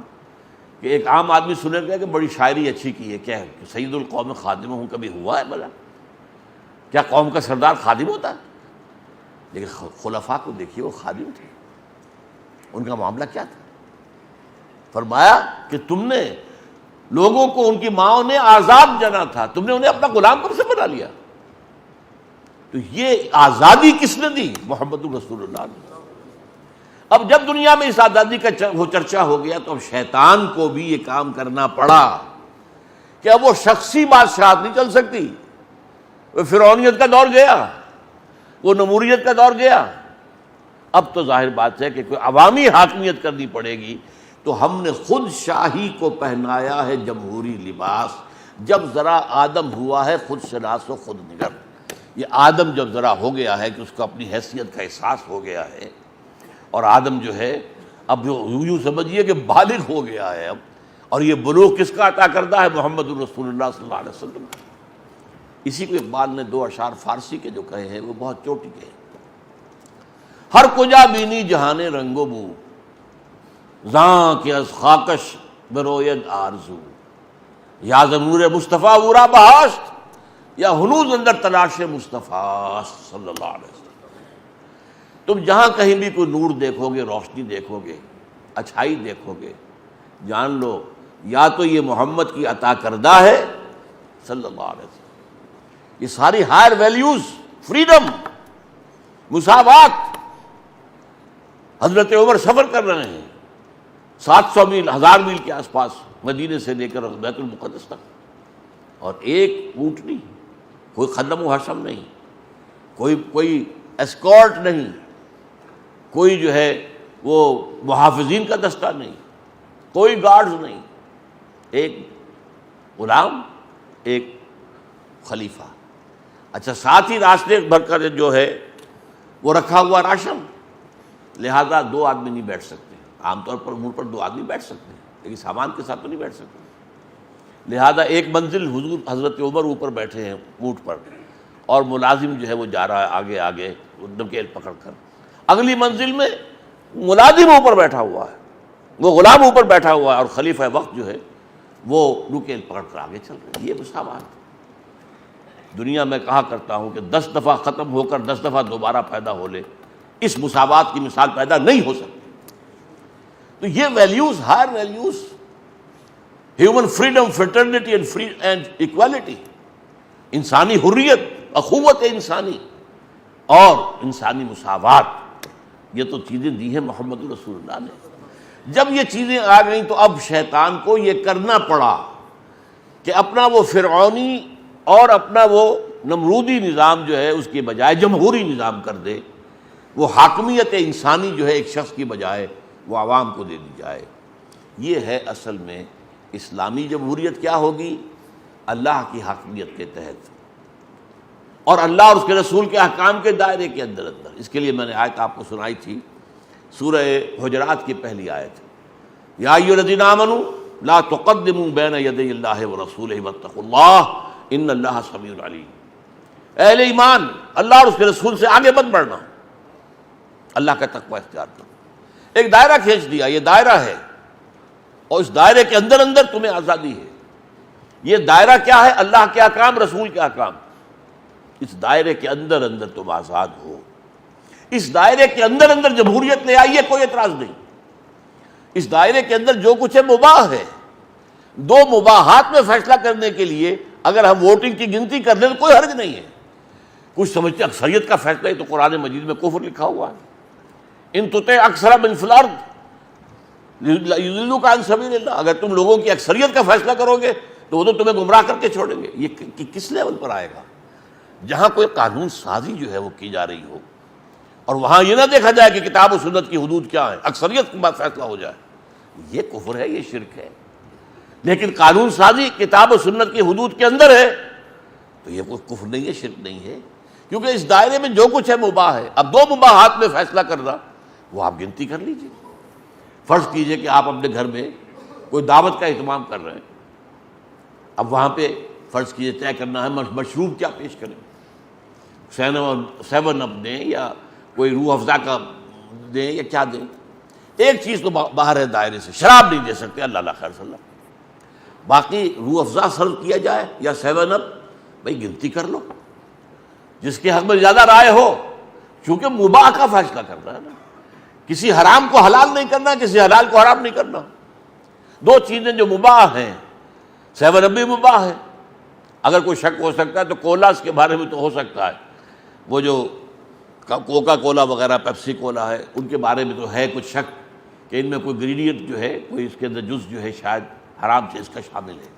کہ ایک عام آدمی سنے گا کہ بڑی شاعری اچھی کی ہے، کیا ہے کہ سید القوم خادمہم کبھی ہوا ہے بھلا؟ کیا قوم کا سردار خادم ہوتا ہے؟ لیکن خلفاء کو دیکھیے، وہ خادم تھے، ان کا معاملہ کیا تھا؟ فرمایا کہ تم نے لوگوں کو ان کی ماں نے آزاد جنا تھا، تم نے انہیں اپنا غلام کب سے بنا لیا؟ تو یہ آزادی کس نے دی؟ محمد رسول اللہ نے۔ اب جب دنیا میں اس آزادی کا چرچا ہو گیا تو اب شیطان کو بھی یہ کام کرنا پڑا کہ اب وہ شخصی بادشاہت نہیں چل سکتی، وہ فرعونیت کا دور گیا، وہ نموریت کا دور گیا، اب تو ظاہر بات ہے کہ کوئی عوامی حاکمیت کرنی پڑے گی۔ تو ہم نے خود شاہی کو پہنایا ہے جمہوری لباس۔ جب ذرا آدم ہوا ہے خود شناس و خود نگر، یہ آدم جب ذرا ہو گیا ہے کہ اس کو اپنی حیثیت کا احساس ہو گیا ہے، اور آدم جو ہے اب جو یوں سمجھیے کہ بالغ ہو گیا ہے اب، اور یہ بلوغ کس کا عطا کردہ ہے؟ محمد الرسول اللہ صلی اللہ علیہ وسلم۔ اسی کو اقبال نے دو اشعار فارسی کے جو کہے ہیں وہ بہت چوٹی کے ہیں۔ ہر کجا بینی جہان رنگ و بو، زاں کے از خاکش بروید آرزو، یا ضمور مصطفیٰ ورا بہاشت، یا ہنوز اندر تلاش مصطفیٰ صلی اللہ علیہ وسلم۔ تم جہاں کہیں بھی کوئی نور دیکھو گے، روشنی دیکھو گے، اچھائی دیکھو گے، جان لو یا تو یہ محمد کی عطا کردہ ہے صلی اللہ علیہ وسلم۔ یہ ساری ہائر ویلیوز، فریڈم، مساوات، حضرت عمر سفر کر رہے ہیں 700 میل، 1000 میل کے آس پاس مدینے سے لے کر بیت المقدس تک، اور ایک اونٹنی، کوئی خدم و حشم نہیں، کوئی اسکورٹ نہیں، کوئی جو ہے وہ محافظین کا دستہ نہیں، کوئی گارڈز نہیں، ایک غلام، ایک خلیفہ۔ اچھا، ساتھ ہی راستے بھر کر جو ہے وہ رکھا ہوا راشن، لہذا 2 آدمی نہیں بیٹھ سکتے۔ عام طور پر امور پر 2 آدمی بیٹھ سکتے ہیں لیکن سامان کے ساتھ تو نہیں بیٹھ سکتے، لہذا ایک منزل حضرت عمر اوپر بیٹھے ہیں اونٹ پر، اور ملازم جو ہے وہ جا رہا ہے آگے آگے نکیل پکڑ کر۔ اگلی منزل میں ملازم اوپر بیٹھا ہوا ہے، وہ غلام اوپر بیٹھا ہوا ہے، اور خلیفہ وقت جو ہے وہ نکیل پکڑ کر آگے چل رہے ہیں۔ یہ مساوات دنیا میں کہا کرتا ہوں کہ 10 دفعہ ختم ہو کر 10 دفعہ دوبارہ پیدا ہو لے، اس مساوات کی مثال پیدا نہیں ہو سکتی۔ تو یہ values, higher values, human freedom, fraternity and equality, انسانی حریت، اخوت انسانی اور انسانی مساوات، یہ تو چیزیں دی ہیں محمد رسول اللہ نے۔ جب یہ چیزیں آ گئیں تو اب شیطان کو یہ کرنا پڑا کہ اپنا وہ فرعونی اور اپنا وہ نمرودی نظام جو ہے اس کے بجائے جمہوری نظام کر دے، وہ حاکمیت انسانی جو ہے ایک شخص کی بجائے وہ عوام کو دے دی جائے۔ یہ ہے اصل میں اسلامی جمہوریت کیا ہوگی؟ اللہ کی حاکمیت کے تحت اور اللہ اور اس کے رسول کے احکام کے دائرے کے اندر۔ اس کے لیے میں نے آیت آپ کو سنائی تھی، سورہ حجرات کی پہلی آیت، یا ایھا الذین آمنوا لا تقدموا بین یدی اللہ ورسولہ واتقوا اللہ ان اللہ سمیع علیم۔ اہل ایمان، اللہ اور اس کے رسول سے آگے مت بڑھنا، اللہ کا تقوی اختیار کرو۔ ایک دائرہ کھینچ دیا، یہ دائرہ ہے، اور اس دائرے کے اندر اندر تمہیں آزادی ہے۔ یہ دائرہ کیا ہے؟ اللہ کے احکام، رسول کے احکام۔ اس دائرے کے اندر اندر تم آزاد ہو، اس دائرے کے اندر اندر جمہوریت لے آئیے، کوئی اعتراض نہیں۔ اس دائرے کے اندر جو کچھ ہے مباح ہے۔ دو مباحات میں فیصلہ کرنے کے لیے اگر ہم ووٹنگ کی گنتی کر لیں تو کوئی حرج نہیں ہے۔ کچھ سمجھتے اکثریت کا فیصلہ ہے تو قرآن مجید میں کفر لکھا ہوا ہے، ان تطع اکثر من فی الارض یضلوک عن سبیل اللہ، اگر تم لوگوں کی اکثریت کا فیصلہ کرو گے تو وہ تو تمہیں گمراہ کر کے چھوڑیں گے۔ یہ کس لیول پر آئے گا؟ جہاں کوئی قانون سازی جو ہے وہ کی جا رہی ہو، اور وہاں یہ نہ دیکھا جائے کہ کتاب و سنت کی حدود کیا ہے، اکثریت کے بعد فیصلہ ہو جائے، یہ کفر ہے، یہ شرک ہے۔ لیکن قانون سازی کتاب و سنت کی حدود کے اندر ہے تو یہ کوئی کفر نہیں ہے، شرک نہیں ہے، کیونکہ اس دائرے میں جو کچھ ہے مباح ہے۔ اب دو مباحات میں فیصلہ کرنا، وہ آپ گنتی کر لیجیے۔ فرض کیجئے کہ آپ اپنے گھر میں کوئی دعوت کا اہتمام کر رہے ہیں، اب وہاں پہ فرض کیجئے طے کرنا ہے مشروب کیا پیش کریں، 7 اپ دیں یا کوئی روح افزا کا دیں یا کیا دیں۔ ایک چیز تو باہر ہے دائرے سے، شراب نہیں دے سکتے، اللہ خیر صلی اللہ، باقی روح افزا سرو کیا جائے یا 7 اپ، بھائی گنتی کر لو، جس کے حق میں زیادہ رائے ہو، چونکہ مباح کا فیصلہ کرنا ہے نا، کسی حرام کو حلال نہیں کرنا، کسی حلال کو حرام نہیں کرنا۔ دو چیزیں جو مباح ہیں، 7 اپ بھی مباح ہے۔ اگر کوئی شک ہو سکتا ہے تو کولاز کے بارے میں تو ہو سکتا ہے، وہ جو کوکا کولا وغیرہ پیپسی کولا ہے، ان کے بارے میں تو ہے کچھ شک کہ ان میں کوئی انگریڈینٹ جو ہے، کوئی اس کے اندر جز جو ہے شاید حرام سے اس کا شامل ہے۔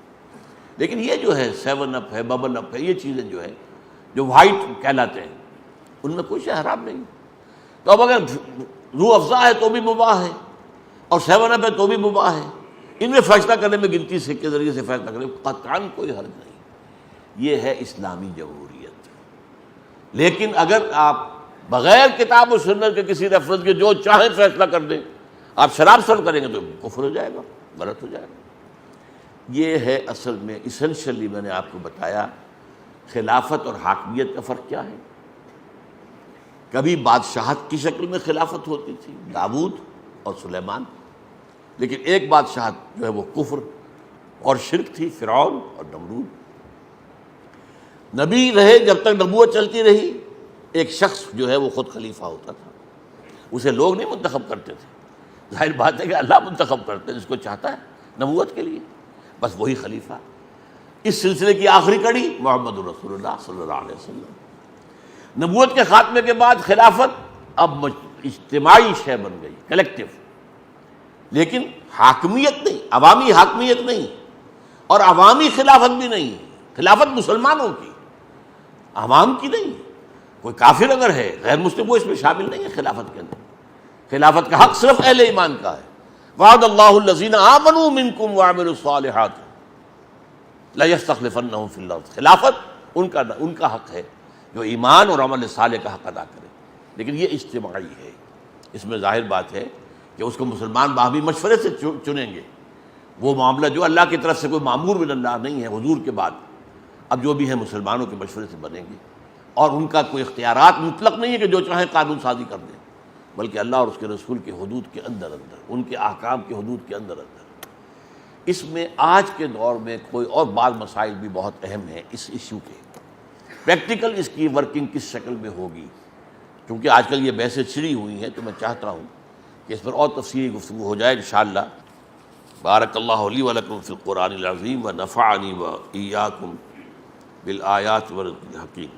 لیکن یہ جو ہے 7 اپ ہے، ببل اپ ہے، یہ چیزیں جو ہے جو وائٹ کہلاتے ہیں، ان میں کوئی شے حرام نہیں۔ تو اب اگر روح افزا ہے تو بھی مباح ہے، اور 7 اپ ہے تو بھی مباح ہے، ان میں فیصلہ کرنے میں گنتی سے کے ذریعے سے فیصلہ کرنے میں قطعاً کوئی حرج نہیں۔ یہ ہے اسلامی جمہوریت۔ لیکن اگر آپ بغیر کتاب و سنت کے کسی ریفرنس کے جو چاہیں فیصلہ کر دیں، آپ شراب سرو کریں گے تو کفر ہو جائے گا، غلط ہو جائے گا۔ یہ ہے اصل میں ایسنشلی میں نے آپ کو بتایا خلافت اور حاکمیت کا فرق کیا ہے۔ کبھی بادشاہت کی شکل میں خلافت ہوتی تھی، داؤد اور سلیمان، لیکن ایک بادشاہت جو ہے وہ کفر اور شرک تھی، فرعون اور نمرود۔ نبی رہے جب تک نبوت چلتی رہی، ایک شخص جو ہے وہ خود خلیفہ ہوتا تھا، اسے لوگ نہیں منتخب کرتے تھے، ظاہر بات ہے کہ اللہ منتخب کرتے ہیں جس کو چاہتا ہے نبوت کے لیے، بس وہی خلیفہ۔ اس سلسلے کی آخری کڑی محمد رسول اللہ صلی اللہ علیہ وسلم۔ نبوت کے خاتمے کے بعد خلافت اب اجتماعی شے بن گئی، کلیکٹیو، لیکن حاکمیت نہیں، عوامی حاکمیت نہیں، اور عوامی خلافت بھی نہیں۔ خلافت مسلمانوں کی، عوام کی نہیں۔ کوئی کافر اگر ہے، غیر مسلم، وہ اس میں شامل نہیں ہے خلافت کے اندر۔ خلافت کا حق صرف اہل ایمان کا ہے۔ وعد اللہ الذین آمنوا منکم وعملوا الصالحات لَيَسْتَخْلِفَنَّهُمْ فِي الْأَرْضِ۔ خلافت ان کا حق ہے جو ایمان اور عمل صالح کا حق ادا کرے، لیکن یہ اجتماعی ہے۔ اس میں ظاہر بات ہے کہ اس کو مسلمان باہمی مشورے سے چنیں گے۔ وہ معاملہ جو اللہ کی طرف سے کوئی مامور من اللہ نہیں ہے، حضور کے بعد اب جو بھی ہے مسلمانوں کے مشورے سے بنیں گے، اور ان کا کوئی اختیارات مطلق نہیں ہے کہ جو چاہیں قانون سازی کر دیں، بلکہ اللہ اور اس کے رسول کے حدود کے اندر اندر، ان کے احکام کے حدود کے اندر اندر۔ اس میں آج کے دور میں کوئی اور بعض مسائل بھی بہت اہم ہیں اس ایشو کے، پریکٹیکل اس کی ورکنگ کس شکل میں ہوگی، کیونکہ آج کل یہ بحثیں چھڑی ہوئی ہیں، تو میں چاہتا ہوں کہ اس پر اور تفصیلی گفتگو ہو جائے انشاءاللہ۔ بارک اللہ لی و لکم فی القرآن العظیم و نفعنی و ایاکم بالآیات والذکر الحکیم۔